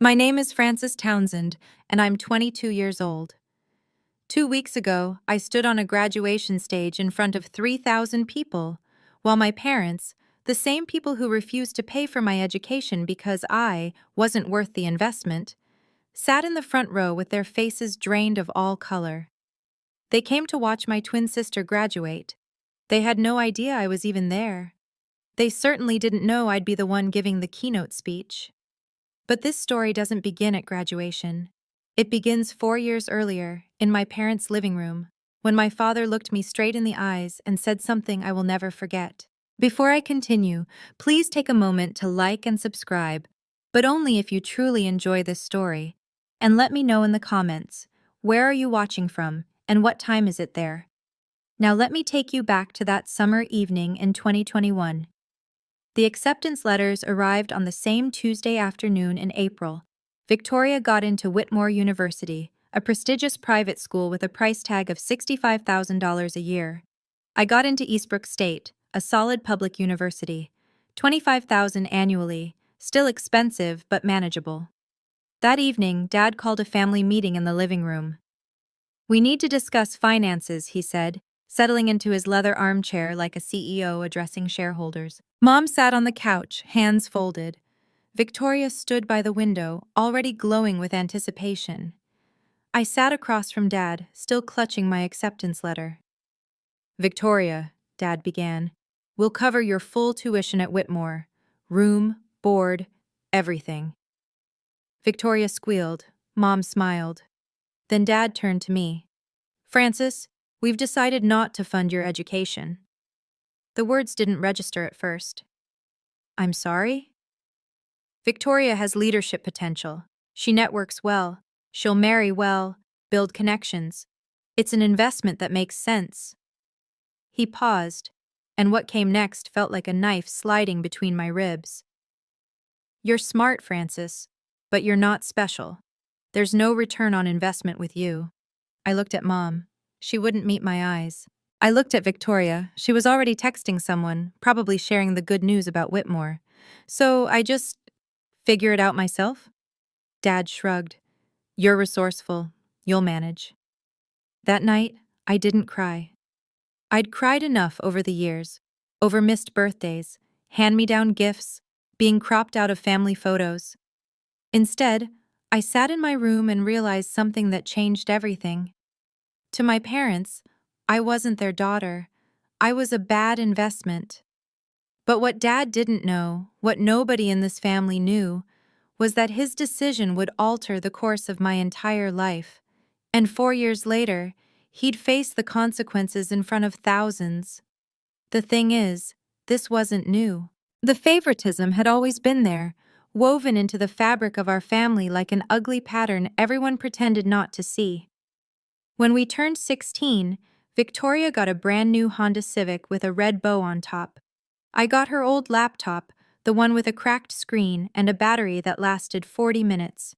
My name is Frances Townsend, and I'm 22 years old. 2 weeks ago, I stood on a graduation stage in front of 3,000 people, while my parents, the same people who refused to pay for my education because I wasn't worth the investment, sat in the front row with their faces drained of all color. They came to watch my twin sister graduate. They had no idea I was even there. They certainly didn't know I'd be the one giving the keynote speech. But this story doesn't begin at graduation. It begins 4 years earlier, in my parents' living room, when my father looked me straight in the eyes and said something I will never forget. Before I continue, please take a moment to like and subscribe, but only if you truly enjoy this story. And let me know in the comments, where are you watching from, and what time is it there? Now let me take you back to that summer evening in 2021. The acceptance letters arrived on the same Tuesday afternoon in April. Victoria got into Whitmore University, a prestigious private school with a price tag of $65,000 a year. I got into Eastbrook State, a solid public university. $25,000 annually, still expensive but manageable. That evening, Dad called a family meeting in the living room. "We need to discuss finances," he said, settling into his leather armchair like a CEO addressing shareholders. Mom sat on the couch, hands folded. Victoria stood by the window, already glowing with anticipation. I sat across from Dad, still clutching my acceptance letter. "Victoria," Dad began, "we'll cover your full tuition at Whitmore. Room, board, everything." Victoria squealed. Mom smiled. Then Dad turned to me. "Frances, we've decided not to fund your education." The words didn't register at first. "I'm sorry?" "Victoria has leadership potential. She networks well. She'll marry well, build connections. It's an investment that makes sense." He paused, and what came next felt like a knife sliding between my ribs. "You're smart, Frances, but you're not special. There's no return on investment with you." I looked at Mom. She wouldn't meet my eyes. I looked at Victoria. She was already texting someone, probably sharing the good news about Whitmore. So I just figure it out myself? Dad shrugged. "You're resourceful. You'll manage." That night, I didn't cry. I'd cried enough over the years, over missed birthdays, hand-me-down gifts, being cropped out of family photos. Instead, I sat in my room and realized something that changed everything. To my parents, I wasn't their daughter. I was a bad investment. But what Dad didn't know, what nobody in this family knew, was that his decision would alter the course of my entire life. And 4 years later, he'd face the consequences in front of thousands. The thing is, this wasn't new. The favoritism had always been there, woven into the fabric of our family like an ugly pattern everyone pretended not to see. When we turned 16, Victoria got a brand new Honda Civic with a red bow on top. I got her old laptop, the one with a cracked screen and a battery that lasted 40 minutes.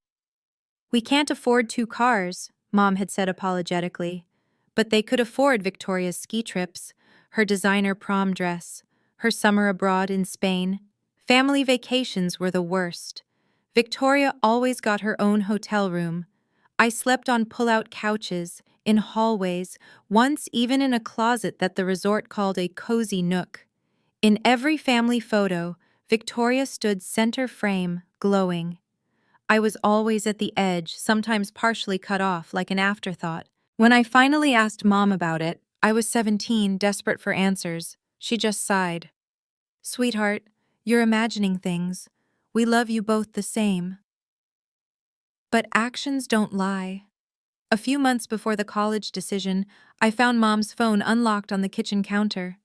"We can't afford 2 cars," Mom had said apologetically. But they could afford Victoria's ski trips, her designer prom dress, her summer abroad in Spain. Family vacations were the worst. Victoria always got her own hotel room. I slept on pull-out couches, in hallways, once even in a closet that the resort called a cozy nook. In every family photo, Victoria stood center frame, glowing. I was always at the edge, sometimes partially cut off like an afterthought. When I finally asked Mom about it, I was 17, desperate for answers. She just sighed. "Sweetheart, you're imagining things. We love you both the same." But actions don't lie. A few months before the college decision, I found Mom's phone unlocked on the kitchen counter.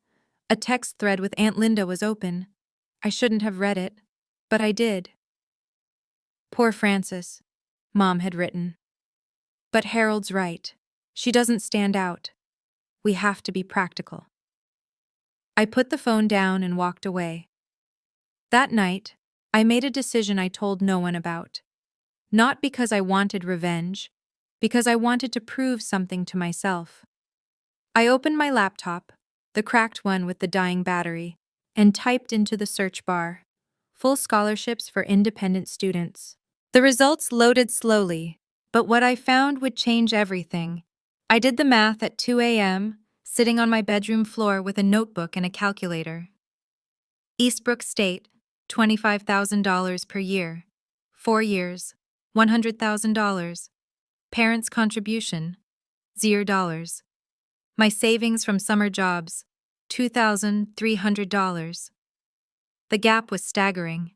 A text thread with Aunt Linda was open. I shouldn't have read it, but I did. "Poor Frances," Mom had written. "But Harold's right. She doesn't stand out. We have to be practical." I put the phone down and walked away. That night, I made a decision I told no one about. Not because I wanted revenge, because I wanted to prove something to myself. I opened my laptop, the cracked one with the dying battery, and typed into the search bar, "Full scholarships for independent students." The results loaded slowly, but what I found would change everything. I did the math at 2 a.m., sitting on my bedroom floor with a notebook and a calculator. Eastbrook State, $25,000 per year. 4 years, $100,000. Parents' contribution, $0. My savings from summer jobs, $2,300. The gap was staggering.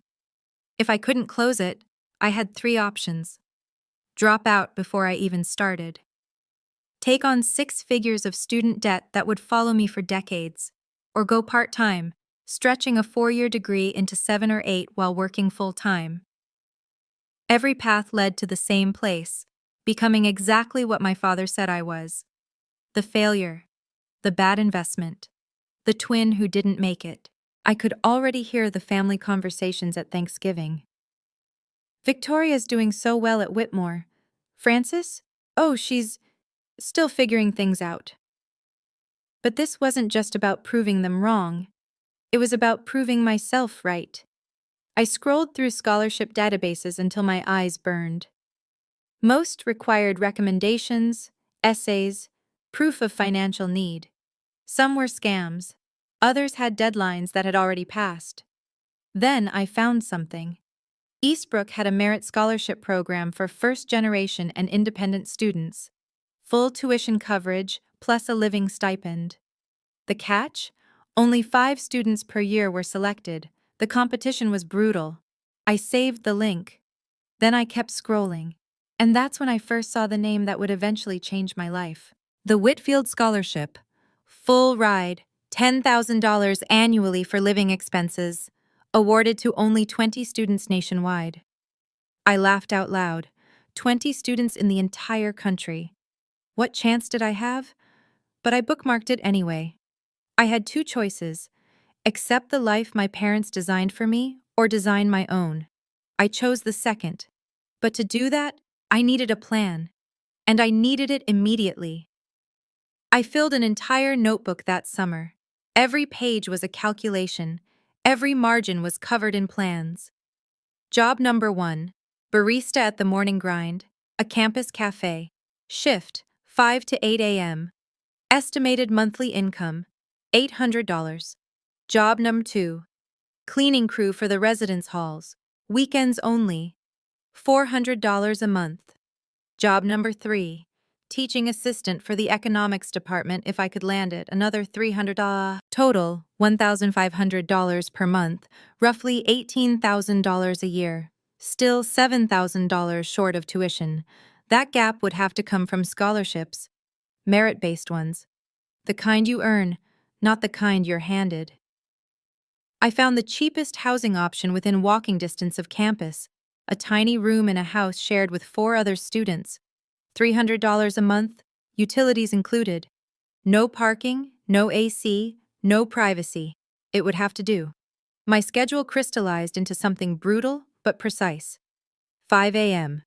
If I couldn't close it, I had 3 options. Drop out before I even started. Take on 6 figures of student debt that would follow me for decades, or go part-time, stretching a 4-year degree into 7 or 8 while working full-time. Every path led to the same place, becoming exactly what my father said I was. The failure, the bad investment, the twin who didn't make it. I could already hear the family conversations at Thanksgiving. Victoria's doing so well at Whitmore. Frances? Oh, she's still figuring things out. But this wasn't just about proving them wrong. It was about proving myself right. I scrolled through scholarship databases until my eyes burned. Most required recommendations, essays, proof of financial need. Some were scams. Others had deadlines that had already passed. Then I found something. Eastbrook had a merit scholarship program for first-generation and independent students. Full tuition coverage plus a living stipend. The catch? Only 5 students per year were selected. The competition was brutal. I saved the link. Then I kept scrolling. And that's when I first saw the name that would eventually change my life. The Whitfield Scholarship. Full ride, $10,000 annually for living expenses. Awarded to only 20 students nationwide. I laughed out loud. 20 students in the entire country. What chance did I have? But I bookmarked it anyway. I had 2 choices: accept the life my parents designed for me or design my own. I chose the second. But to do that, I needed a plan. And I needed it immediately. I filled an entire notebook that summer. Every page was a calculation. Every margin was covered in plans. Job number 1, barista at the Morning Grind, a campus cafe. Shift, 5 to 8 a.m. Estimated monthly income, $800. Job number 2, cleaning crew for the residence halls. Weekends only, $400 a month. Job number 3, teaching assistant for the economics department if I could land it, another $300. Total, $1,500 per month, roughly $18,000 a year. Still $7,000 short of tuition. That gap would have to come from scholarships, merit-based ones. The kind you earn, not the kind you're handed. I found the cheapest housing option within walking distance of campus, a tiny room in a house shared with 4 other students. $300 a month, utilities included. No parking, no AC, no privacy. It would have to do. My schedule crystallized into something brutal but precise. 5 a.m.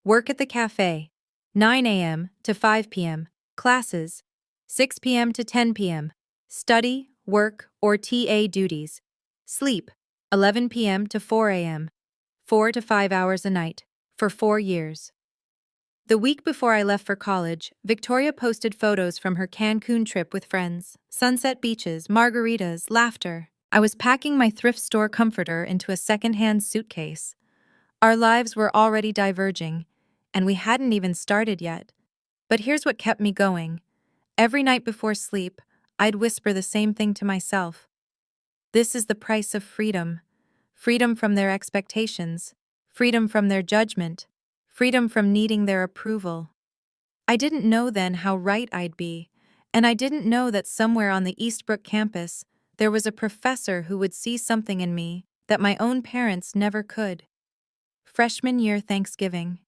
Work at the cafe. 9 a.m. to 5 p.m. Classes. 6 p.m. to 10 p.m. Study, work, or TA duties. Sleep. 11 p.m. to 4 a.m. 4 to 5 hours a night. For 4 years. The week before I left for college, Victoria posted photos from her Cancun trip with friends. Sunset beaches, margaritas, laughter. I was packing my thrift store comforter into a second-hand suitcase. Our lives were already diverging, and we hadn't even started yet. But here's what kept me going. Every night before sleep, I'd whisper the same thing to myself. This is the price of freedom. Freedom from their expectations. Freedom from their judgment. Freedom from needing their approval. I didn't know then how right I'd be, and I didn't know that somewhere on the Eastbrook campus, there was a professor who would see something in me that my own parents never could. Freshman year Thanksgiving.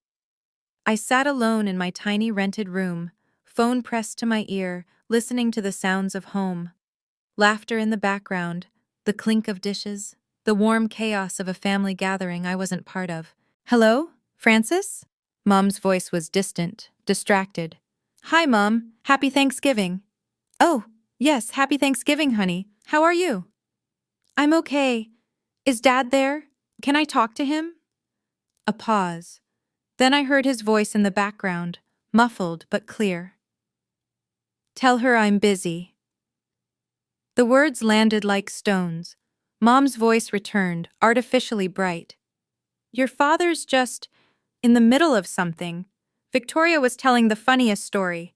I sat alone in my tiny rented room, phone pressed to my ear, listening to the sounds of home. Laughter in the background, the clink of dishes, the warm chaos of a family gathering I wasn't part of. Hello, Frances? Mom's voice was distant, distracted. Hi, Mom. Happy Thanksgiving. Oh, yes, happy Thanksgiving, honey. How are you? I'm okay. Is Dad there? Can I talk to him? A pause. Then I heard his voice in the background, muffled but clear. Tell her I'm busy. The words landed like stones. Mom's voice returned, artificially bright. Your father's just in the middle of something. Victoria was telling the funniest story.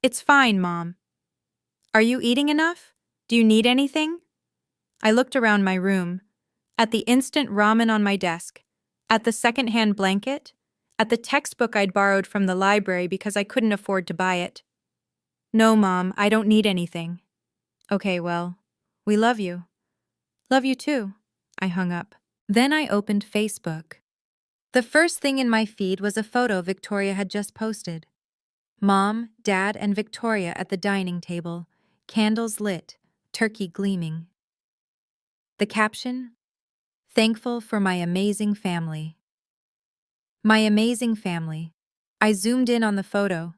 It's fine, Mom. Are you eating enough? Do you need anything? I looked around my room. At the instant ramen on my desk. At the second-hand blanket. At the textbook I'd borrowed from the library because I couldn't afford to buy it. No, Mom, I don't need anything. Okay, well, we love you. Love you too. I hung up. Then I opened Facebook. The first thing in my feed was a photo Victoria had just posted. Mom, Dad, and Victoria at the dining table, candles lit, turkey gleaming. The caption? Thankful for my amazing family. My amazing family. I zoomed in on the photo.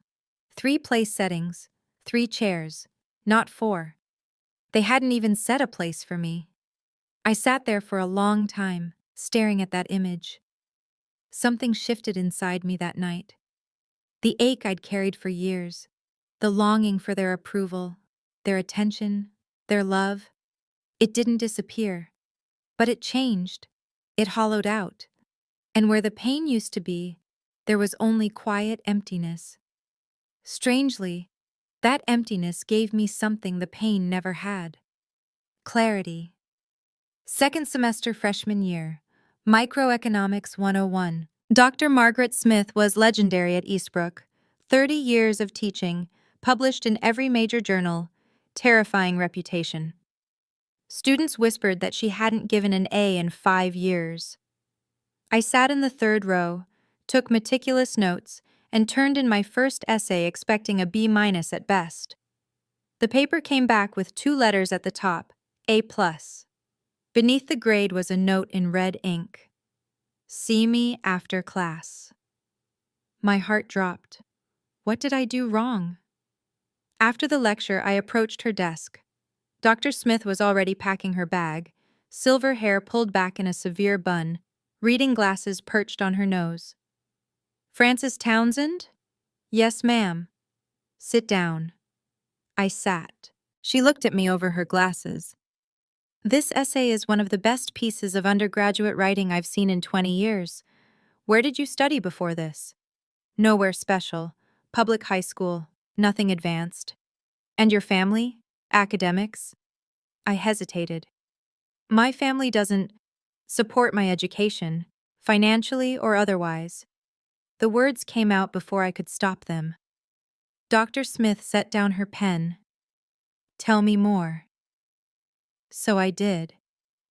3 place settings, 3 chairs, not 4. They hadn't even set a place for me. I sat there for a long time, staring at that image. Something shifted inside me that night. The ache I'd carried for years, the longing for their approval, their attention, their love. It didn't disappear, but it changed. It hollowed out. And where the pain used to be, there was only quiet emptiness. Strangely, that emptiness gave me something the pain never had. Clarity. Second semester freshman year, Microeconomics 101. Dr. Margaret Smith was legendary at Eastbrook. 30 years of teaching, published in every major journal, terrifying reputation. Students whispered that she hadn't given an A in 5 years. I sat in the 3rd row, took meticulous notes, and turned in my first essay expecting a B- at best. The paper came back with 2 letters at the top, A+. Beneath the grade was a note in red ink. See me after class. My heart dropped. What did I do wrong? After the lecture, I approached her desk. Dr. Smith was already packing her bag, silver hair pulled back in a severe bun, reading glasses perched on her nose. Frances Townsend? Yes, ma'am. Sit down. I sat. She looked at me over her glasses. This essay is one of the best pieces of undergraduate writing I've seen in 20 years. Where did you study before this? Nowhere special. Public high school. Nothing advanced. And your family? Academics? I hesitated. My family doesn't support my education, financially or otherwise. The words came out before I could stop them. Dr. Smith set down her pen. Tell me more. So I did.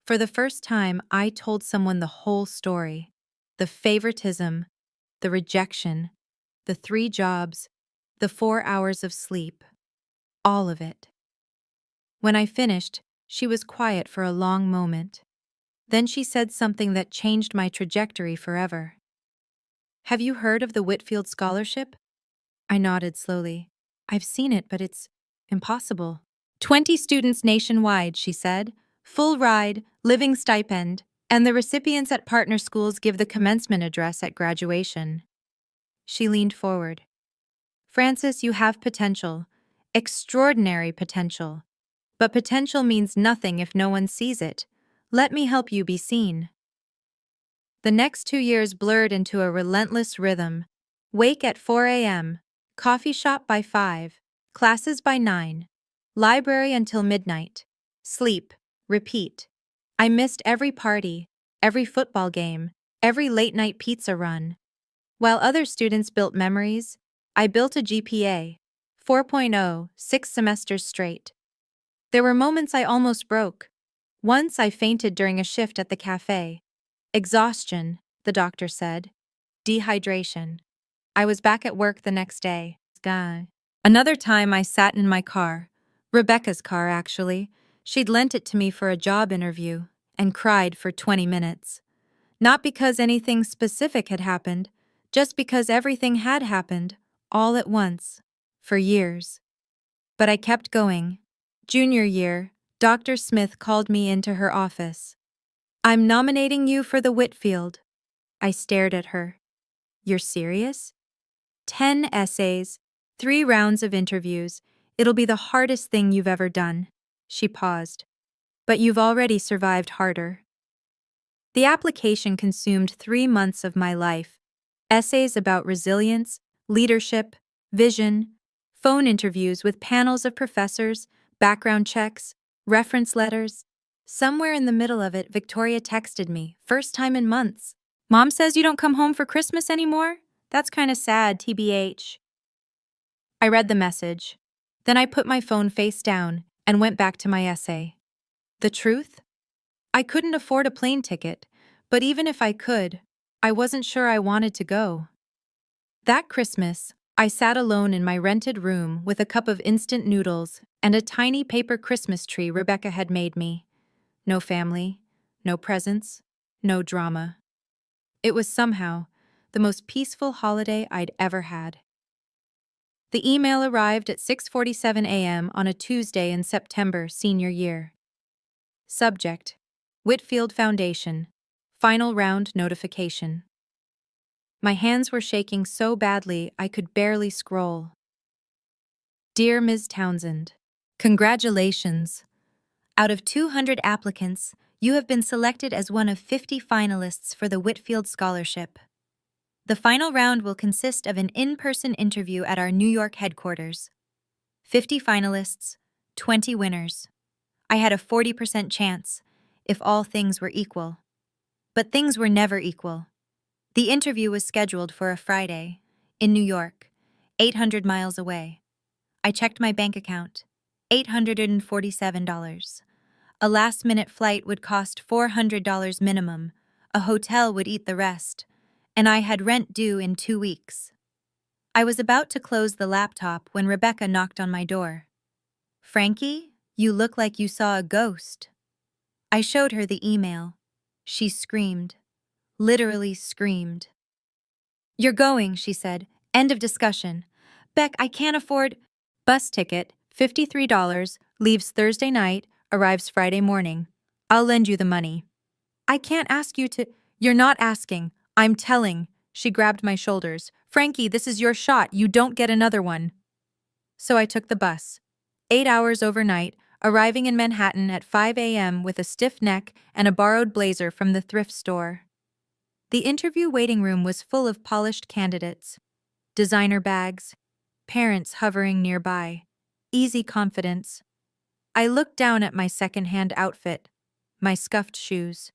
For the first time, I told someone the whole story. The favoritism, the rejection, the 3 jobs, the 4 hours of sleep. All of it. When I finished, she was quiet for a long moment. Then she said something that changed my trajectory forever. Have you heard of the Whitfield Scholarship? I nodded slowly. I've seen it, but it's impossible. 20 students nationwide, she said. Full ride, living stipend, and the recipients at partner schools give the commencement address at graduation. She leaned forward. Frances, you have potential. Extraordinary potential. But potential means nothing if no one sees it. Let me help you be seen. The next 2 years blurred into a relentless rhythm. Wake at 4 a.m., coffee shop by 5, classes by 9, library until midnight, sleep, repeat. I missed every party, every football game, every late-night pizza run. While other students built memories, I built a GPA, 4.0, 6 semesters straight. There were moments I almost broke. Once I fainted during a shift at the cafe. Exhaustion, the doctor said. Dehydration. I was back at work the next day. Another time I sat in my car. Rebecca's car, actually. She'd lent it to me for a job interview, and cried for 20 minutes. Not because anything specific had happened, just because everything had happened, all at once, for years. But I kept going. Junior year, Dr. Smith called me into her office. I'm nominating you for the Whitfield. I stared at her. You're serious? 10 essays, 3 rounds of interviews. It'll be the hardest thing you've ever done. She paused. But you've already survived harder. The application consumed 3 months of my life. Essays about resilience, leadership, vision, phone interviews with panels of professors, background checks, reference letters. Somewhere in the middle of it, Victoria texted me, first time in months. Mom says you don't come home for Christmas anymore? That's kinda sad, TBH. I read the message. Then I put my phone face down and went back to my essay. The truth? I couldn't afford a plane ticket, but even if I could, I wasn't sure I wanted to go. That Christmas, I sat alone in my rented room with a cup of instant noodles and a tiny paper Christmas tree Rebecca had made me. No family, no presents, no drama. It was somehow the most peaceful holiday I'd ever had. The email arrived at 6:47 a.m. on a Tuesday in September, senior year. Subject: Whitfield Foundation. Final round notification. My hands were shaking so badly I could barely scroll. Dear Ms. Townsend, congratulations. Out of 200 applicants, you have been selected as one of 50 finalists for the Whitfield Scholarship. The final round will consist of an in-person interview at our New York headquarters. 50 finalists, 20 winners. I had a 40% chance, if all things were equal. But things were never equal. The interview was scheduled for a Friday, in New York, 800 miles away. I checked my bank account, $847. A last-minute flight would cost $400 minimum, a hotel would eat the rest, and I had rent due in 2 weeks. I was about to close the laptop when Rebecca knocked on my door. Frankie, you look like you saw a ghost. I showed her the email. She screamed. Literally screamed. You're going, she said. End of discussion. Beck, I can't afford... Bus ticket, $53, leaves Thursday night, arrives Friday morning. I'll lend you the money. I can't ask you to... You're not asking. I'm telling. She grabbed my shoulders. Frankie, this is your shot. You don't get another one. So I took the bus. 8 hours overnight, arriving in Manhattan at 5 a.m. with a stiff neck and a borrowed blazer from the thrift store. The interview waiting room was full of polished candidates, designer bags, parents hovering nearby, easy confidence. I looked down at my second-hand outfit, my scuffed shoes.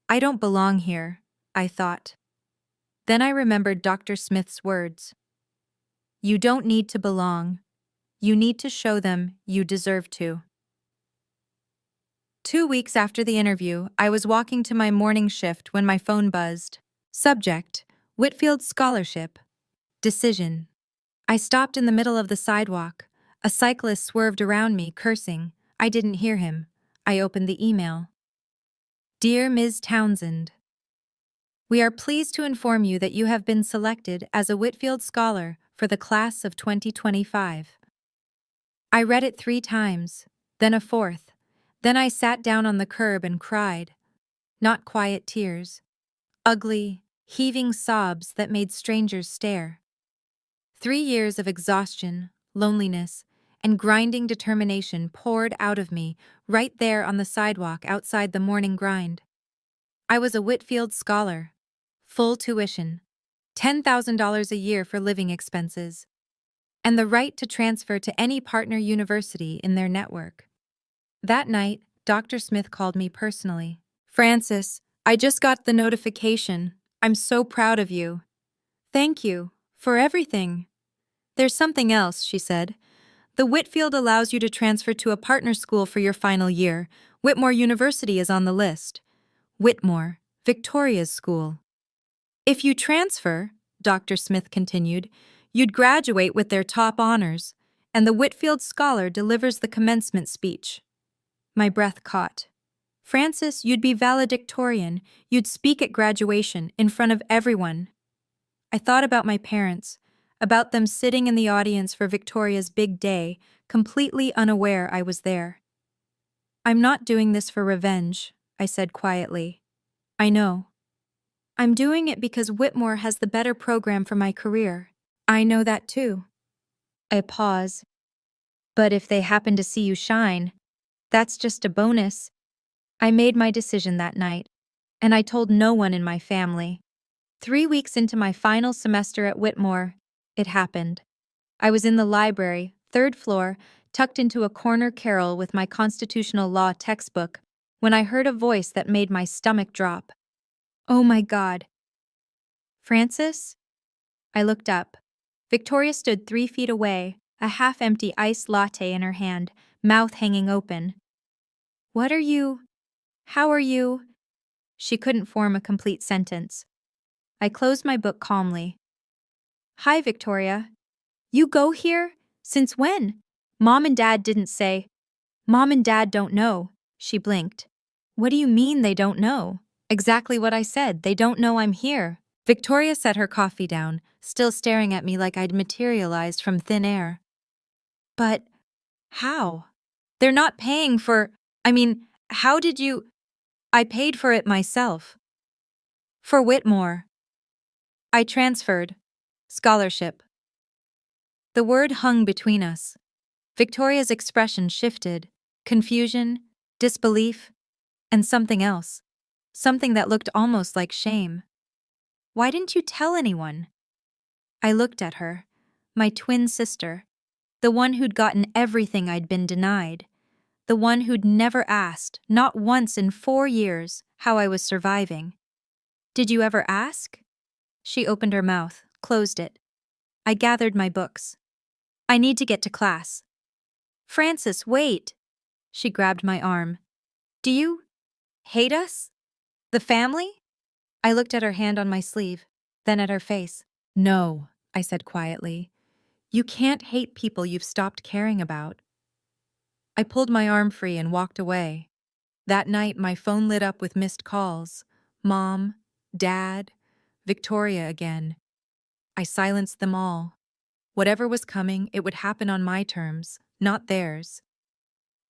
I don't belong here, I thought. Then I remembered Dr. Smith's words. You don't need to belong. You need to show them you deserve to. 2 weeks after the interview, I was walking to my morning shift when my phone buzzed. Subject: Whitfield Scholarship. Decision. I stopped in the middle of the sidewalk. A cyclist swerved around me, cursing. I didn't hear him. I opened the email. Dear Ms. Townsend, we are pleased to inform you that you have been selected as a Whitfield Scholar for the class of 2025. I read it 3 times, then a 4th. Then I sat down on the curb and cried. Not quiet tears. Ugly, heaving sobs that made strangers stare. 3 years of exhaustion, loneliness, and grinding determination poured out of me right there on the sidewalk outside the morning grind. I was a Whitfield Scholar. Full tuition. $10,000 a year for living expenses. And the right to transfer to any partner university in their network. That night, Dr. Smith called me personally. Francis, I just got the notification. I'm so proud of you. Thank you for everything. There's something else, she said. The Whitfield allows you to transfer to a partner school for your final year. Whitmore University is on the list. Whitmore, Victoria's school. If you transfer, Dr. Smith continued, you'd graduate with their top honors, and the Whitfield Scholar delivers the commencement speech. My breath caught. Francis, you'd be valedictorian. You'd speak at graduation in front of everyone. I thought about my parents, about them sitting in the audience for Victoria's big day, completely unaware I was there. I'm not doing this for revenge, I said quietly. I know. I'm doing it because Whitmore has the better program for my career. I know that too. I pause. But if they happen to see you shine, that's just a bonus. I made my decision that night, and I told no one in my family. 3 weeks into my final semester at Whitmore, it happened. I was in the library, third floor, tucked into a corner carrel with my constitutional law textbook, when I heard a voice that made my stomach drop. Oh my God. Francis? I looked up. Victoria stood 3 feet away, a half-empty iced latte in her hand, mouth hanging open. What are you? How are you? She couldn't form a complete sentence. I closed my book calmly. Hi, Victoria. You go here? Since when? Mom and Dad didn't say. Mom and Dad don't know. She blinked. What do you mean they don't know? Exactly what I said. They don't know I'm here. Victoria set her coffee down, still staring at me like I'd materialized from thin air. But how? They're not paying for. How did you? I paid for it myself. For Whitmore. I transferred. Scholarship. The word hung between us. Victoria's expression shifted. Confusion, disbelief, and something else. Something that looked almost like shame. Why didn't you tell anyone? I looked at her, my twin sister, the one who'd gotten everything I'd been denied, the one who'd never asked, not once in 4 years, how I was surviving. Did you ever ask? She opened her mouth, closed it. I gathered my books. I need to get to class. Francis, wait. She grabbed my arm. Do you hate us? The family? I looked at her hand on my sleeve, then at her face. No, I said quietly. You can't hate people you've stopped caring about. I pulled my arm free and walked away. That night, my phone lit up with missed calls. Mom, Dad, Victoria again. I silenced them all. Whatever was coming, it would happen on my terms, not theirs.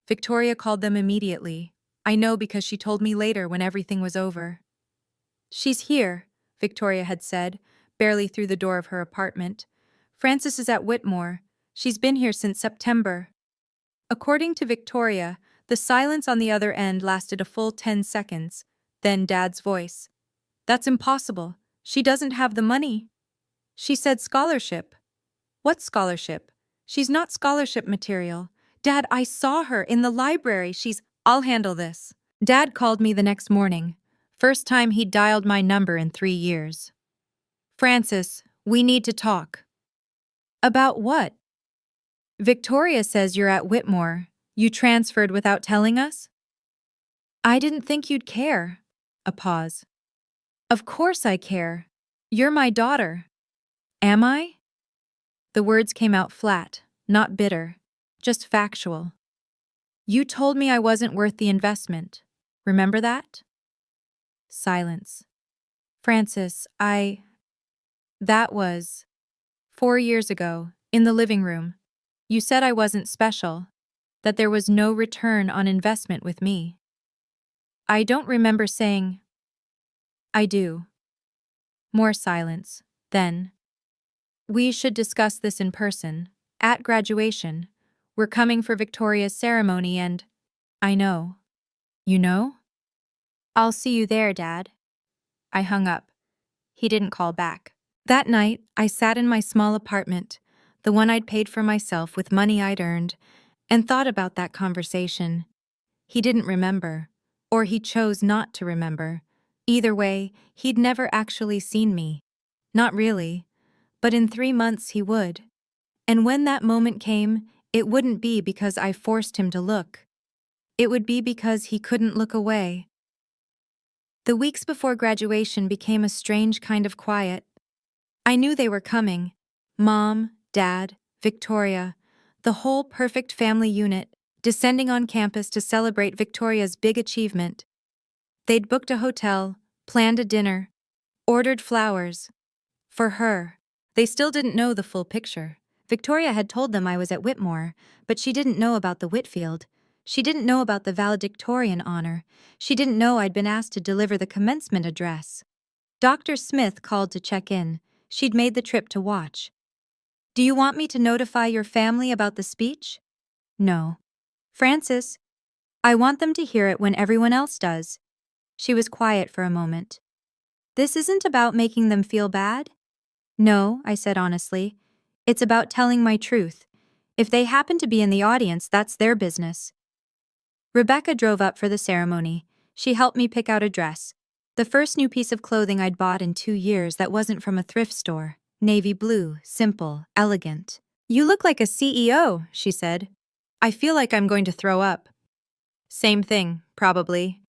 Victoria called them immediately. I know because she told me later when everything was over. She's here, Victoria had said, barely through the door of her apartment. Francis is at Whitmore. She's been here since September. According to Victoria, the silence on the other end lasted a full 10 seconds. Then Dad's voice. That's impossible. She doesn't have the money. She said scholarship. What scholarship? She's not scholarship material. Dad, I saw her in the library. I'll handle this. Dad called me the next morning. First time he'd dialed my number in 3 years. Francis, we need to talk. About what? Victoria says you're at Whitmore. You transferred without telling us? I didn't think you'd care. A pause. Of course I care. You're my daughter. Am I? The words came out flat, not bitter, just factual. You told me I wasn't worth the investment. Remember that? Silence. Francis, That was 4 years ago, in the living room. You said I wasn't special, that there was no return on investment with me. I don't remember saying. I do. More silence. Then. We should discuss this in person, at graduation. We're coming for Victoria's ceremony and. I know. You know? I'll see you there, Dad. I hung up. He didn't call back. That night, I sat in my small apartment, the one I'd paid for myself with money I'd earned, and thought about that conversation. He didn't remember, or he chose not to remember. Either way, he'd never actually seen me. Not really, but in 3 months he would. And when that moment came, it wouldn't be because I forced him to look. It would be because he couldn't look away. The weeks before graduation became a strange kind of quiet. I knew they were coming. Mom, Dad, Victoria, the whole perfect family unit, descending on campus to celebrate Victoria's big achievement. They'd booked a hotel, planned a dinner, ordered flowers. For her. They still didn't know the full picture. Victoria had told them I was at Whitmore, but she didn't know about the Whitfield. She didn't know about the valedictorian honor. She didn't know I'd been asked to deliver the commencement address. Dr. Smith called to check in. She'd made the trip to watch. Do you want me to notify your family about the speech? No. Francis, I want them to hear it when everyone else does. She was quiet for a moment. This isn't about making them feel bad? No, I said honestly. It's about telling my truth. If they happen to be in the audience, that's their business. Rebecca drove up for the ceremony. She helped me pick out a dress. The first new piece of clothing I'd bought in 2 years that wasn't from a thrift store. Navy blue, simple, elegant. You look like a CEO, she said. I feel like I'm going to throw up. Same thing, probably.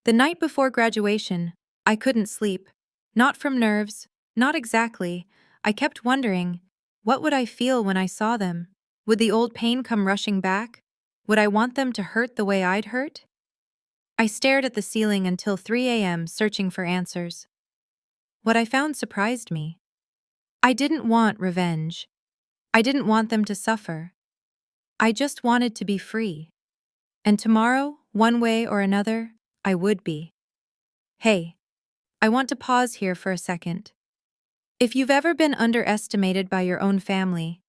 The night before graduation, I couldn't sleep. Not from nerves, not exactly. I kept wondering, what would I feel when I saw them? Would the old pain come rushing back? Would I want them to hurt the way I'd hurt? I stared at the ceiling until 3 a.m. searching for answers. What I found surprised me. I didn't want revenge. I didn't want them to suffer. I just wanted to be free. And tomorrow, one way or another, I would be. Hey, I want to pause here for a second. If you've ever been underestimated by your own family,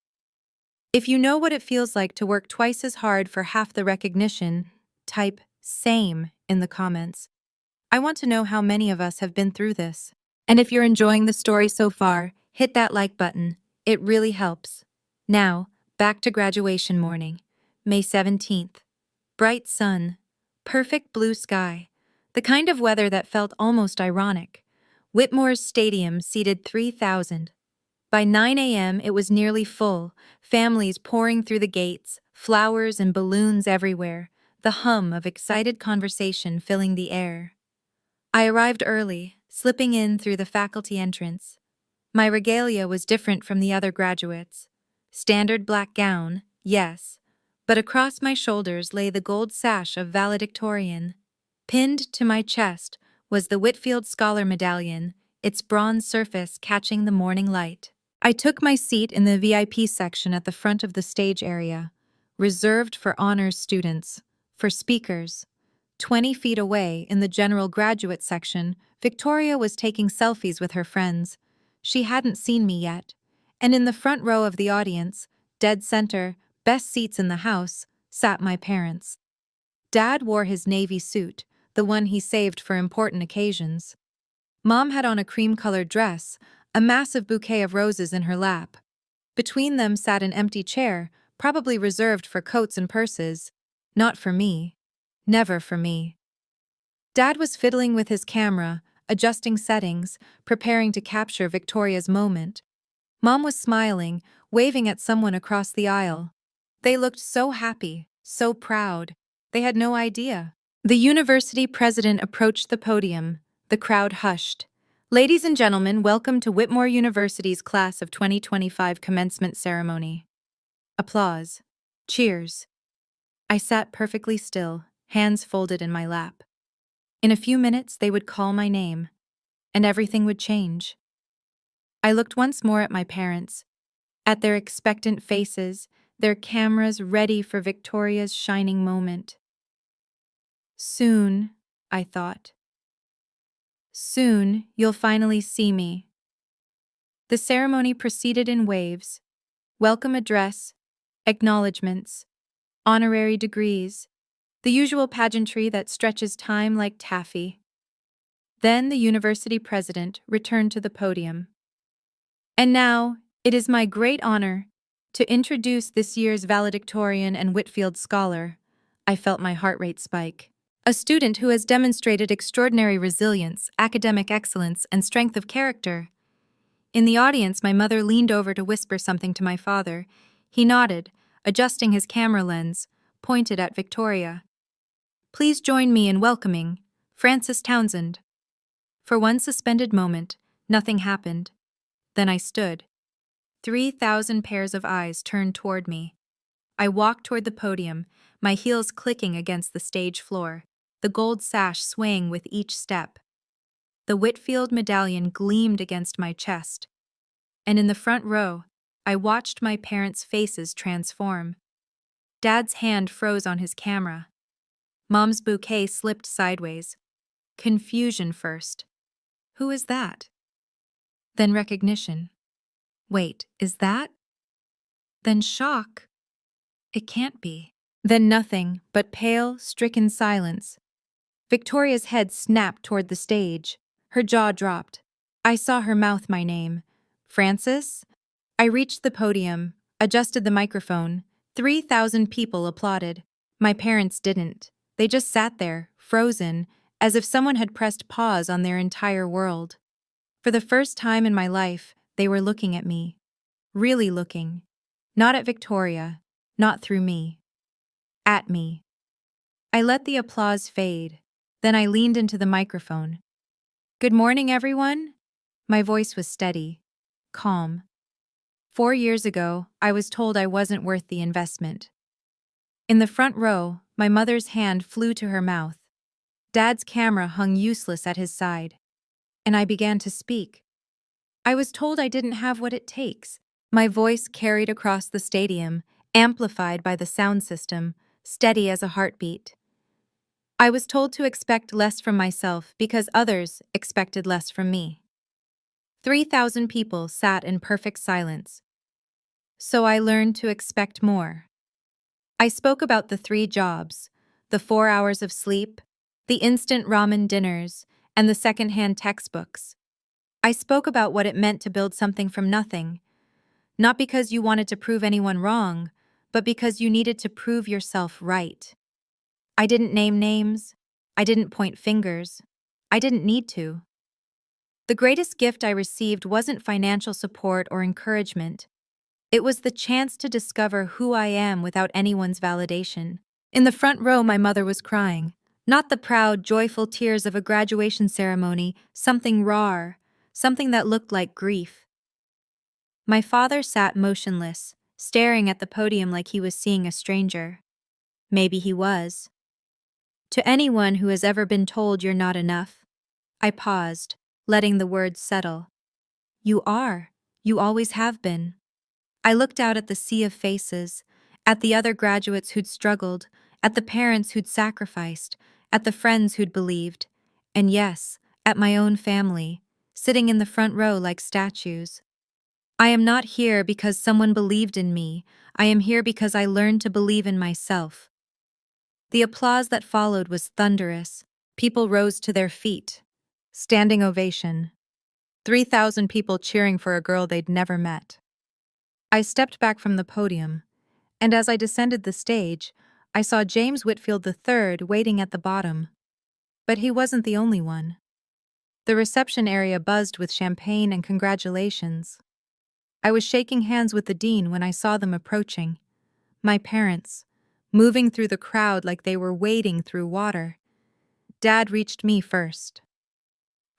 if you know what it feels like to work twice as hard for half the recognition, type same in the comments. I want to know how many of us have been through this. And if you're enjoying the story so far, hit that like button. It really helps. Now, back to graduation morning, May 17th. Bright sun, perfect blue sky, the kind of weather that felt almost ironic. Whitmore's stadium seated 3,000. By 9 a.m., it was nearly full, families pouring through the gates, flowers and balloons everywhere, the hum of excited conversation filling the air. I arrived early, slipping in through the faculty entrance. My regalia was different from the other graduates. Standard black gown, yes, but across my shoulders lay the gold sash of valedictorian. Pinned to my chest was the Whitfield Scholar medallion, its bronze surface catching the morning light. I took my seat in the VIP section at the front of the stage area, reserved for honors students, for speakers. 20 feet away, in the general graduate section, Victoria was taking selfies with her friends. She hadn't seen me yet. And in the front row of the audience, dead center, best seats in the house, sat my parents. Dad wore his navy suit, the one he saved for important occasions. Mom had on a cream-colored dress, a massive bouquet of roses in her lap. Between them sat an empty chair, probably reserved for coats and purses. Not for me. Never for me. Dad was fiddling with his camera, adjusting settings, preparing to capture Victoria's moment. Mom was smiling, waving at someone across the aisle. They looked so happy, so proud. They had no idea. The university president approached the podium. The crowd hushed. Ladies and gentlemen, welcome to Whitmore University's class of 2025 commencement ceremony. Applause. Cheers. I sat perfectly still, hands folded in my lap. In a few minutes, they would call my name, and everything would change. I looked once more at my parents, at their expectant faces, their cameras ready for Victoria's shining moment. Soon, I thought. Soon, you'll finally see me. The ceremony proceeded in waves. Welcome address, acknowledgements, honorary degrees, the usual pageantry that stretches time like taffy. Then the university president returned to the podium. And now, it is my great honor to introduce this year's valedictorian and Whitfield Scholar. I felt my heart rate spike. A student who has demonstrated extraordinary resilience, academic excellence, and strength of character. In the audience, my mother leaned over to whisper something to my father. He nodded, adjusting his camera lens, pointed at Victoria. Please join me in welcoming Frances Townsend. For one suspended moment, nothing happened. Then I stood. 3,000 pairs of eyes turned toward me. I walked toward the podium, my heels clicking against the stage floor, the gold sash swaying with each step. The Whitfield medallion gleamed against my chest. And in the front row, I watched my parents' faces transform. Dad's hand froze on his camera. Mom's bouquet slipped sideways. Confusion first. Who is that? Then recognition. Wait, is that? Then shock. It can't be. Then nothing but pale, stricken silence. Victoria's head snapped toward the stage. Her jaw dropped. I saw her mouth my name. Francis? I reached the podium, adjusted the microphone. 3,000 people applauded. My parents didn't. They just sat there, frozen, as if someone had pressed pause on their entire world. For the first time in my life, they were looking at me. Really looking. Not at Victoria, not through me. At me. I let the applause fade. Then I leaned into the microphone. Good morning, everyone. My voice was steady, calm. 4 years ago, I was told I wasn't worth the investment. In the front row, my mother's hand flew to her mouth. Dad's camera hung useless at his side. And I began to speak. I was told I didn't have what it takes. My voice carried across the stadium, amplified by the sound system, steady as a heartbeat. I was told to expect less from myself because others expected less from me. 3,000 people sat in perfect silence. So I learned to expect more. I spoke about the 3 jobs, the 4 hours of sleep, the instant ramen dinners, and the secondhand textbooks. I spoke about what it meant to build something from nothing, not because you wanted to prove anyone wrong, but because you needed to prove yourself right. I didn't name names. I didn't point fingers. I didn't need to. The greatest gift I received wasn't financial support or encouragement. It was the chance to discover who I am without anyone's validation. In the front row, my mother was crying. Not the proud, joyful tears of a graduation ceremony, something raw, something that looked like grief. My father sat motionless, staring at the podium like he was seeing a stranger. Maybe he was. To anyone who has ever been told you're not enough, I paused, letting the words settle. You are. You always have been. I looked out at the sea of faces, at the other graduates who'd struggled, at the parents who'd sacrificed, at the friends who'd believed, and yes, at my own family, sitting in the front row like statues. I am not here because someone believed in me. I am here because I learned to believe in myself. The applause that followed was thunderous. People rose to their feet. Standing ovation. 3,000 people cheering for a girl they'd never met. I stepped back from the podium, and as I descended the stage, I saw James Whitfield III waiting at the bottom. But he wasn't the only one. The reception area buzzed with champagne and congratulations. I was shaking hands with the dean when I saw them approaching. My parents, moving through the crowd like they were wading through water. Dad reached me first.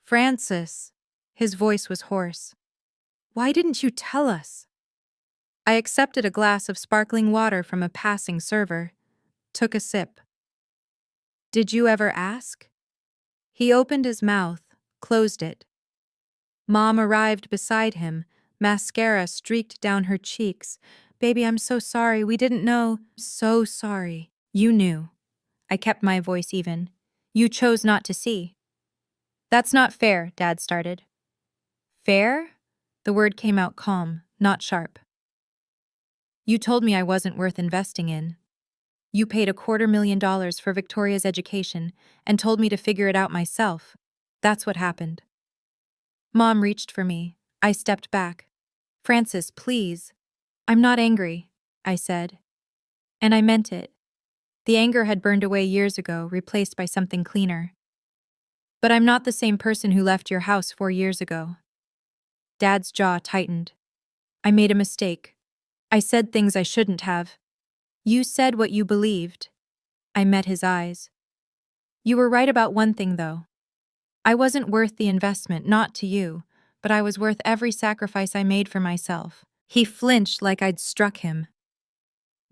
Francis. His voice was hoarse. Why didn't you tell us? I accepted a glass of sparkling water from a passing server, took a sip. Did you ever ask? He opened his mouth, closed it. Mom arrived beside him, mascara streaked down her cheeks. Baby, I'm so sorry, we didn't know. So sorry. You knew. I kept my voice even. You chose not to see. That's not fair, Dad started. Fair? The word came out calm, not sharp. You told me I wasn't worth investing in. You paid $250,000 for Victoria's education and told me to figure it out myself. That's what happened. Mom reached for me. I stepped back. Francis, please. I'm not angry, I said. And I meant it. The anger had burned away years ago, replaced by something cleaner. But I'm not the same person who left your house 4 years ago. Dad's jaw tightened. I made a mistake. I said things I shouldn't have. You said what you believed. I met his eyes. You were right about one thing, though. I wasn't worth the investment, not to you, but I was worth every sacrifice I made for myself. He flinched like I'd struck him.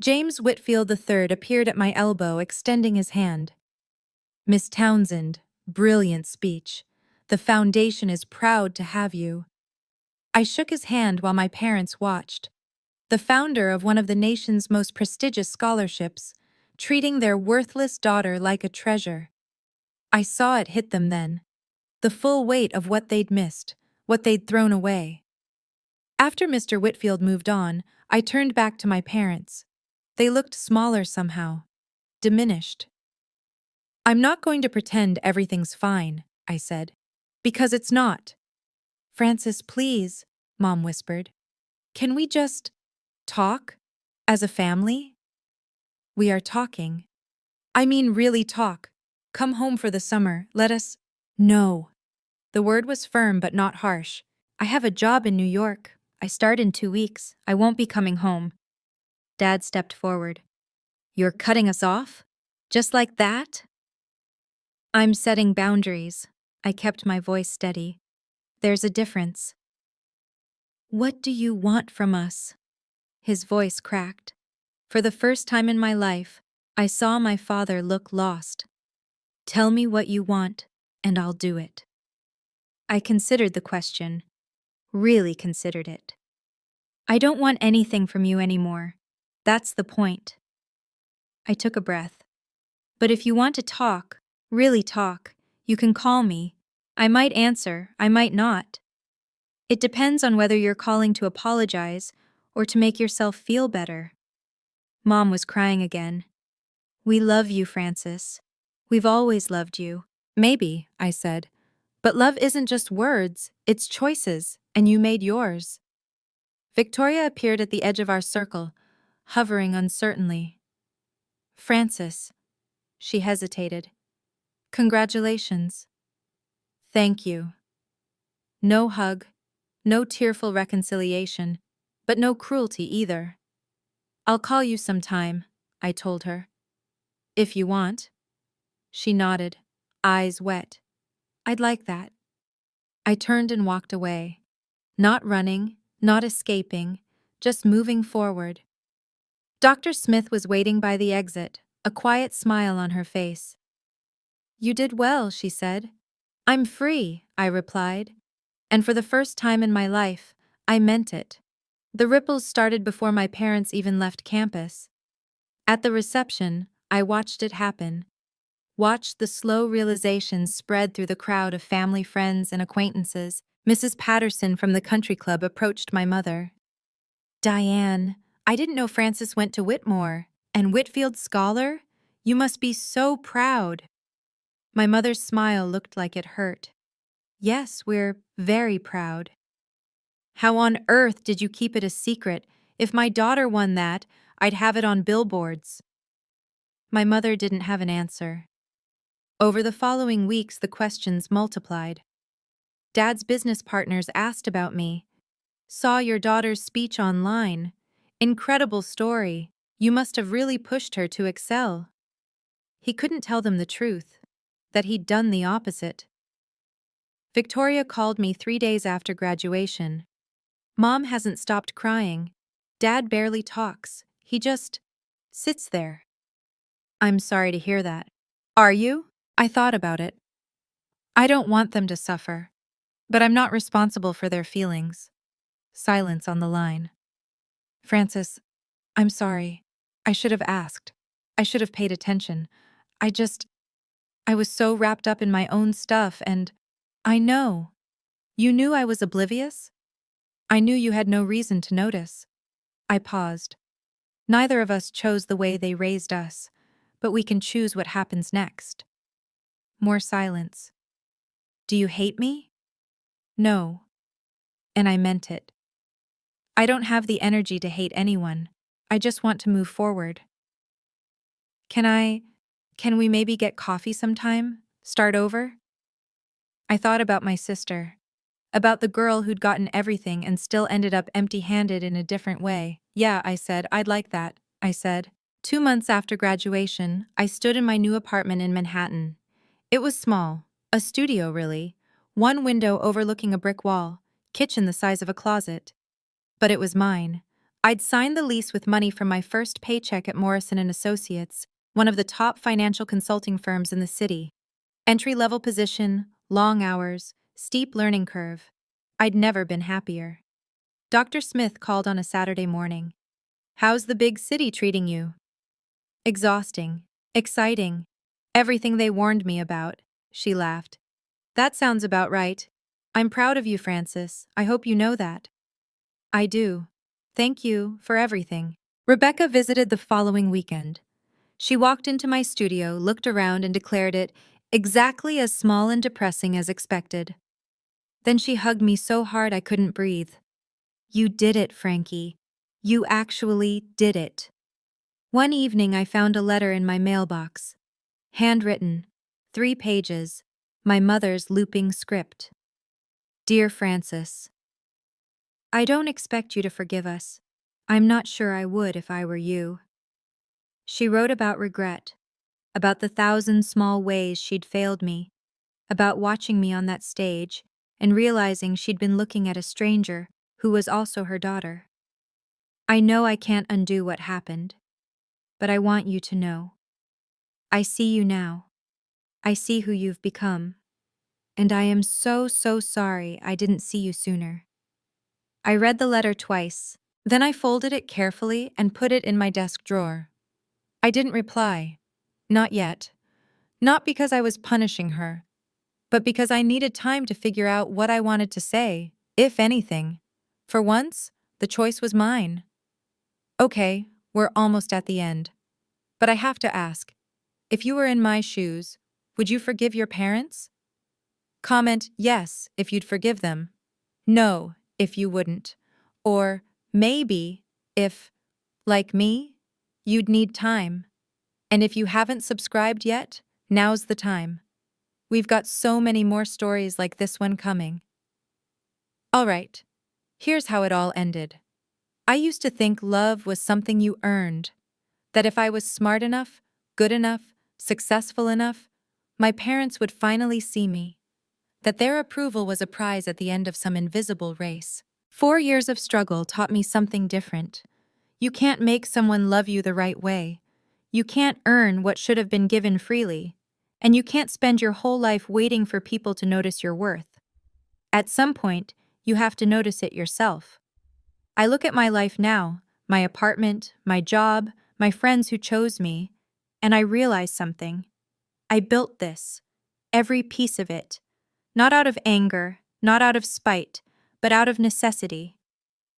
James Whitfield III appeared at my elbow, extending his hand. Miss Townsend, brilliant speech. The foundation is proud to have you. I shook his hand while my parents watched. The founder of one of the nation's most prestigious scholarships, treating their worthless daughter like a treasure. I saw it hit them then. the full weight of what they'd missed, what they'd thrown away. After Mr. Whitfield moved on, I turned back to my parents. They looked smaller somehow, diminished. "I'm not going to pretend everything's fine," I said, "because it's not." "Francis, please," Mom whispered. "Can we just talk? As a family?" "We are talking. I mean really talk. Come home for the summer, let us—" "No." The word was firm but not harsh. "I have a job in New York. I start in 2 weeks. I won't be coming home." Dad stepped forward. "You're cutting us off? Just like that?" "I'm setting boundaries." I kept my voice steady. "There's a difference." "What do you want from us?" His voice cracked. For the first time in my life, I saw my father look lost. "Tell me what you want, and I'll do it." I considered the question. Really considered it. "I don't want anything from you anymore. That's the point." I took a breath. "But if you want to talk, really talk, you can call me. I might answer, I might not. It depends on whether you're calling to apologize or to make yourself feel better." Mom was crying again. "We love you, Francis. We've always loved you." "Maybe," I said. "But love isn't just words, it's choices, and you made yours." Victoria appeared at the edge of our circle, hovering uncertainly. "Francis." She hesitated. "Congratulations." "Thank you." No hug, no tearful reconciliation, but no cruelty either. "I'll call you sometime," I told her. "If you want." She nodded, eyes wet. "I'd like that." I turned and walked away. Not running, not escaping, just moving forward. Dr. Smith was waiting by the exit, a quiet smile on her face. "You did well," she said. "I'm free," I replied. And for the first time in my life, I meant it. The ripples started before my parents even left campus. At the reception, I watched it happen. Watched the slow realization spread through the crowd of family, friends, and acquaintances. Mrs. Patterson from the country club approached my mother. "Diane, I didn't know Francis went to Whitmore. And Whitfield Scholar? You must be so proud." My mother's smile looked like it hurt. "Yes, we're very proud." "How on earth did you keep it a secret? If my daughter won that, I'd have it on billboards." My mother didn't have an answer. Over the following weeks, the questions multiplied. Dad's business partners asked about me. "Saw your daughter's speech online. Incredible story. You must have really pushed her to excel." He couldn't tell them the truth, that he'd done the opposite. Victoria called me 3 days after graduation. "Mom hasn't stopped crying. Dad barely talks. He just sits there." "I'm sorry to hear that." "Are you?" I thought about it. I don't want them to suffer, but I'm not responsible for their feelings. Silence on the line. "Francis, I'm sorry. I should have asked. I should have paid attention. I was so wrapped up in my own stuff and—" "I know. You knew I was oblivious? I knew you had no reason to notice." I paused. Neither of us chose the way they raised us, but we can choose what happens next. More silence. "Do you hate me?" "No." And I meant it. I don't have the energy to hate anyone. I just want to move forward. Can we maybe get coffee sometime? Start over?" I thought about my sister. About the girl who'd gotten everything and still ended up empty-handed in a different way. "Yeah," I said, "I'd like that," I said. 2 months after graduation, I stood in my new apartment in Manhattan. It was small, a studio really, one window overlooking a brick wall, kitchen the size of a closet. But it was mine. I'd signed the lease with money from my first paycheck at Morrison & Associates, one of the top financial consulting firms in the city. Entry-level position, long hours, steep learning curve. I'd never been happier. Dr. Smith called on a Saturday morning. "How's the big city treating you?" "Exhausting. Exciting. Everything they warned me about," she laughed. That sounds about right. I'm proud of you, Francis. I hope you know that. I do. Thank you for everything. Rebecca visited the following weekend. She walked into my studio, looked around, and declared it exactly as small and depressing as expected. Then she hugged me so hard I couldn't breathe. You did it, Frankie. You actually did it. One evening I found a letter in my mailbox. Handwritten. 3 pages. My mother's looping script. Dear Francis, I don't expect you to forgive us. I'm not sure I would if I were you. She wrote about regret, about the 1,000 small ways she'd failed me, about watching me on that stage and realizing she'd been looking at a stranger who was also her daughter. I know I can't undo what happened, but I want you to know. I see you now. I see who you've become. And I am so sorry I didn't see you sooner. I read the letter twice, then I folded it carefully and put it in my desk drawer. I didn't reply. Not yet. Not because I was punishing her, but because I needed time to figure out what I wanted to say, if anything. For once, the choice was mine. Okay, we're almost at the end. But I have to ask, if you were in my shoes, would you forgive your parents? Comment yes if you'd forgive them. No if you wouldn't. Or maybe if, like me, you'd need time. And if you haven't subscribed yet, now's the time. We've got so many more stories like this one coming. All right, here's how it all ended. I used to think love was something you earned, that if I was smart enough, good enough, successful enough, my parents would finally see me, that their approval was a prize at the end of some invisible race. 4 years of struggle taught me something different. You can't make someone love you the right way. You can't earn what should have been given freely. And you can't spend your whole life waiting for people to notice your worth. At some point, you have to notice it yourself. I look at my life now, my apartment, my job, my friends who chose me, and I realize something. I built this, every piece of it, not out of anger, not out of spite, but out of necessity.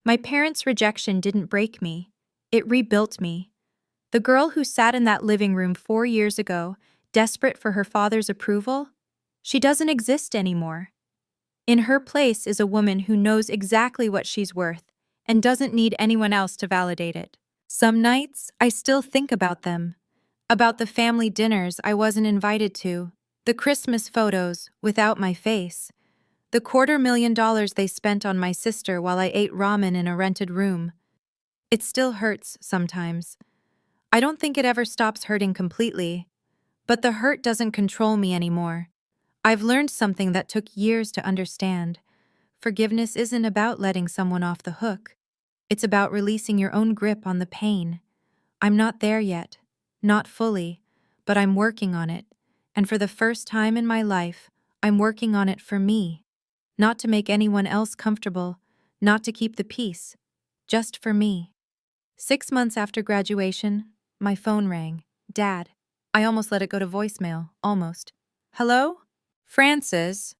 My parents' rejection didn't break me, it rebuilt me. The girl who sat in that living room 4 years ago, desperate for her father's approval, she doesn't exist anymore. In her place is a woman who knows exactly what she's worth and doesn't need anyone else to validate it. Some nights, I still think about them, about the family dinners I wasn't invited to, the Christmas photos without my face, the $250,000 they spent on my sister while I ate ramen in a rented room. It still hurts sometimes. I don't think it ever stops hurting completely, but the hurt doesn't control me anymore. I've learned something that took years to understand. Forgiveness isn't about letting someone off the hook. It's about releasing your own grip on the pain. I'm not there yet, not fully, but I'm working on it. And for the first time in my life, I'm working on it for me. Not to make anyone else comfortable, not to keep the peace, just for me. 6 months after graduation, my phone rang. Dad. I almost let it go to voicemail, almost. Hello? Francis?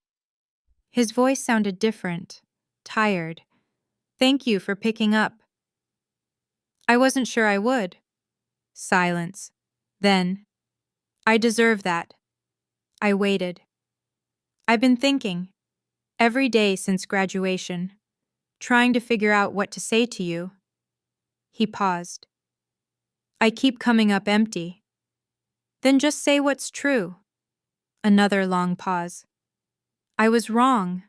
His voice sounded different, tired. Thank you for picking up. I wasn't sure I would. Silence. Then, I deserve that. I waited. I've been thinking, every day since graduation, trying to figure out what to say to you. He paused. I keep coming up empty. Then just say what's true. Another long pause. I was wrong.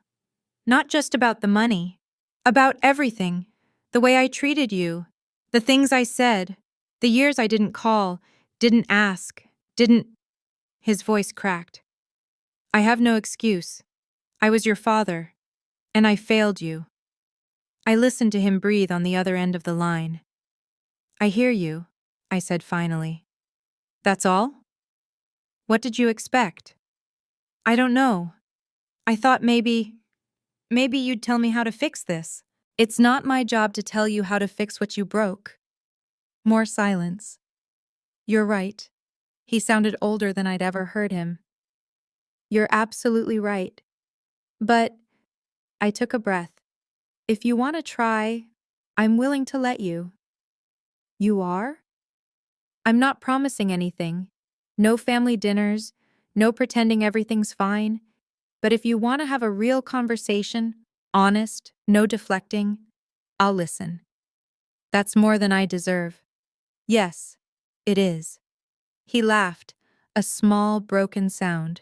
Not just about the money. About everything. The way I treated you. The things I said. The years I didn't call, didn't ask, didn't... His voice cracked. I have no excuse. I was your father. And I failed you. I listened to him breathe on the other end of the line. I hear you, I said finally. That's all? What did you expect? I don't know. I thought maybe you'd tell me how to fix this. It's not my job to tell you how to fix what you broke. More silence. You're right. He sounded older than I'd ever heard him. You're absolutely right. But I took a breath. If you want to try, I'm willing to let you. You are? I'm not promising anything. No family dinners, no pretending everything's fine. But if you want to have a real conversation, honest, no deflecting, I'll listen. That's more than I deserve. Yes, it is. He laughed, a small, broken sound.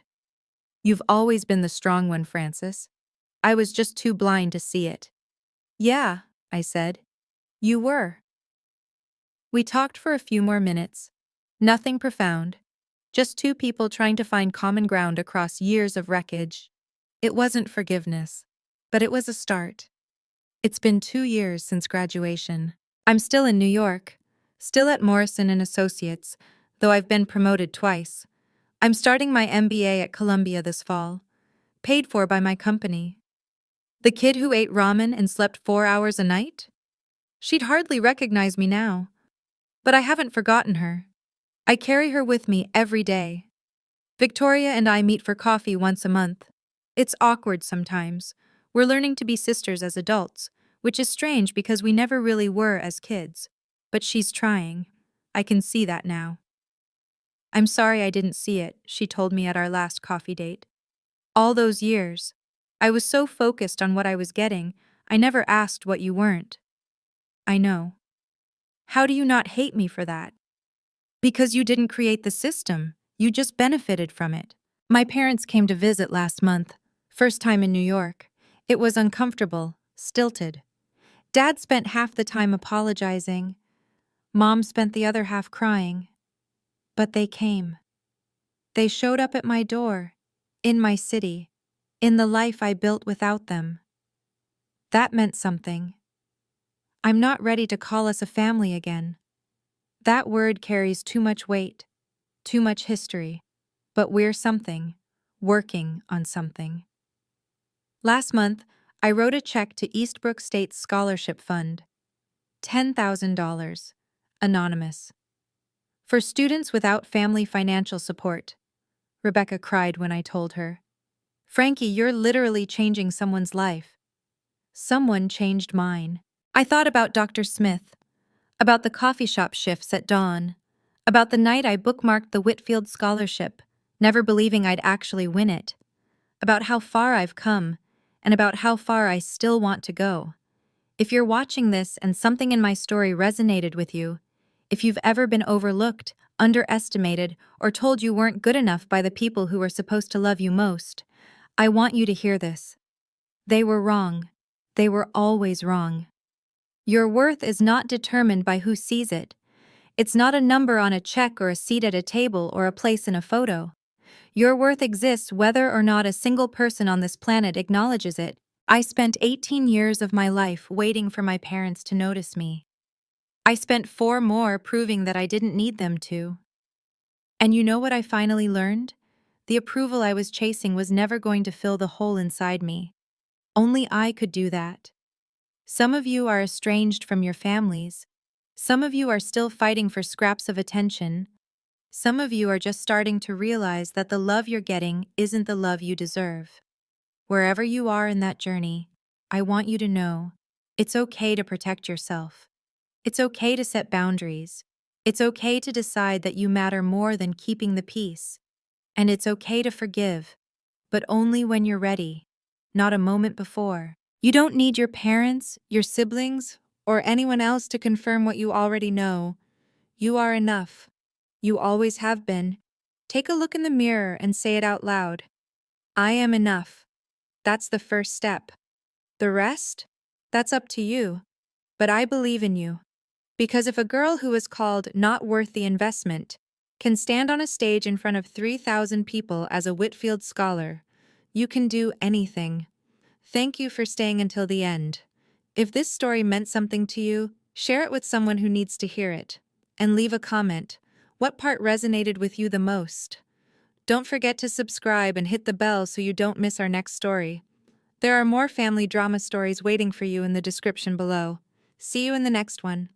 You've always been the strong one, Francis. I was just too blind to see it. Yeah, I said. You were. We talked for a few more minutes. Nothing profound. Just two people trying to find common ground across years of wreckage. It wasn't forgiveness, but it was a start. It's been 2 years since graduation. I'm still in New York, still at Morrison and Associates, though I've been promoted twice. I'm starting my MBA at Columbia this fall, paid for by my company. The kid who ate ramen and slept 4 hours a night? She'd hardly recognize me now. But I haven't forgotten her. I carry her with me every day. Victoria and I meet for coffee once a month. It's awkward sometimes. We're learning to be sisters as adults, which is strange because we never really were as kids. But she's trying. I can see that now. I'm sorry I didn't see it, she told me at our last coffee date. All those years, I was so focused on what I was getting, I never asked what you weren't. I know. How do you not hate me for that? Because you didn't create the system, you just benefited from it. My parents came to visit last month, first time in New York. It was uncomfortable, stilted. Dad spent half the time apologizing. Mom spent the other half crying. But they came. They showed up at my door, in my city, in the life I built without them. That meant something. I'm not ready to call us a family again. That word carries too much weight, too much history. But we're something, working on something. Last month, I wrote a check to Eastbrook State's scholarship fund. $10,000. Anonymous. For students without family financial support. Rebecca cried when I told her. Frankie, you're literally changing someone's life. Someone changed mine. I thought about Dr. Smith, about the coffee shop shifts at dawn, about the night I bookmarked the Whitfield Scholarship, never believing I'd actually win it, about how far I've come, and about how far I still want to go. If you're watching this and something in my story resonated with you, if you've ever been overlooked, underestimated, or told you weren't good enough by the people who were supposed to love you most, I want you to hear this. They were wrong. They were always wrong. Your worth is not determined by who sees it. It's not a number on a check or a seat at a table or a place in a photo. Your worth exists whether or not a single person on this planet acknowledges it. I spent 18 years of my life waiting for my parents to notice me. I spent 4 more proving that I didn't need them to. And you know what I finally learned? The approval I was chasing was never going to fill the hole inside me. Only I could do that. Some of you are estranged from your families. Some of you are still fighting for scraps of attention. Some of you are just starting to realize that the love you're getting isn't the love you deserve. Wherever you are in that journey, I want you to know it's okay to protect yourself. It's okay to set boundaries. It's okay to decide that you matter more than keeping the peace. And it's okay to forgive, but only when you're ready, not a moment before. You don't need your parents, your siblings, or anyone else to confirm what you already know. You are enough. You always have been. Take a look in the mirror and say it out loud. I am enough. That's the first step. The rest? That's up to you. But I believe in you. Because if a girl who is called not worth the investment can stand on a stage in front of 3,000 people as a Whitfield scholar, you can do anything. Thank you for staying until the end. If this story meant something to you, share it with someone who needs to hear it. And leave a comment. What part resonated with you the most? Don't forget to subscribe and hit the bell so you don't miss our next story. There are more family drama stories waiting for you in the description below. See you in the next one.